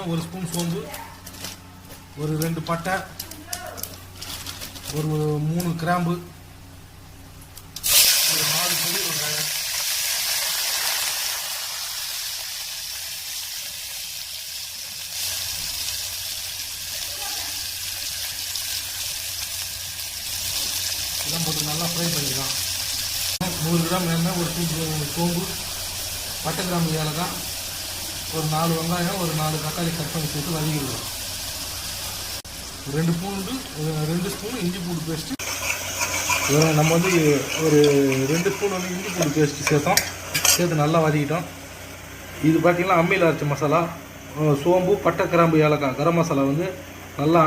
வெங்காயம், ஒரு ஸ்பூன் சோம்பு, ஒரு 2 பட்டை, ஒரு 3 கிராம்பு, ஒரு 4 பொடி வெங்காயம், இதெல்லாம் போட்டு நல்லா ஃப்ரை பண்ணிக்கலாம். 100 கிராம் எண்ணெய், ஒரு ஸ்பூன் சோம்பு, பட்டை, கிராம்பு, ஏலக்காய், ஒரு 4 வெங்காயம், ஒரு 4 தக்காளி கட் பண்ணி சேர்த்து வதக்கிடுவோம். 2 பூண்டு, 2 ஸ்பூன் இஞ்சி பூண்டு பேஸ்ட்டு. நம்ம வந்து ஒரு 2 ஸ்பூன் வந்து இஞ்சி பூண்டு பேஸ்ட்டு சேர்த்து நல்லா வதக்கிட்டோம். இது பார்த்திங்கன்னா அம்மியில் அரைச்ச மசாலா, சோம்பு, பட்டை, கிராம்பு, ஏலக்காய், கரம் மசாலா வந்து நல்லா